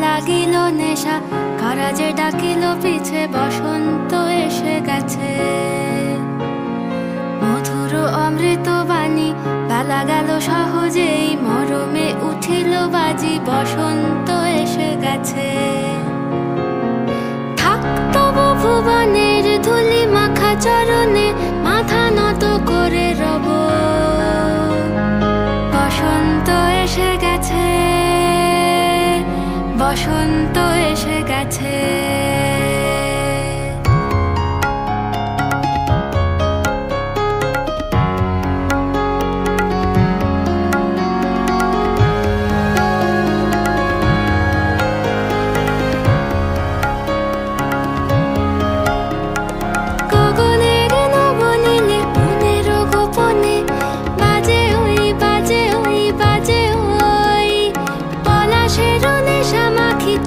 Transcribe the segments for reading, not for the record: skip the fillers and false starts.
লাগিল নেশা, কারা যে ডাকিল পিছে, বসন্ত এসে গেছে। মধুর অমৃত বাণী, বেলা গেল সহজেই, মরমে উঠিল বাজি, বসন্ত এসে গেছে। থাক তবু ভুবনের ধুলি মাখা চরণে, মাথা নত করে রব। বসন্ত এসে গেছে, বসন্ত এসে গেছে।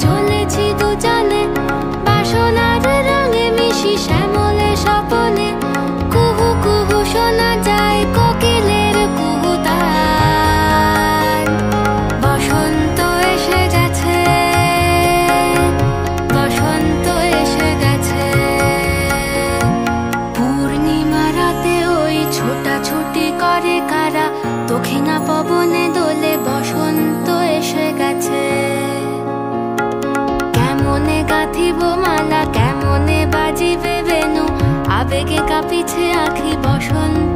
চলেছি দুজনে বাসনার রঙে মিশি, শ্যামলে স্বপনে কুহু কুহু শোনা যায় কোকিলের কুহুতান। বসন্ত এসে গেছে, বসন্ত এসে গেছে। পূর্ণিমা রাতে ওই ছোটাছুটি করে কারা, দক্ষিণা পবনে দোলে, বসন্ত এসে গেছে। কেমনে গাঁথিব মালা, কেমনে বাজিবে বেনু, আবেগে কাঁপিছে আঁখি, বসন্ত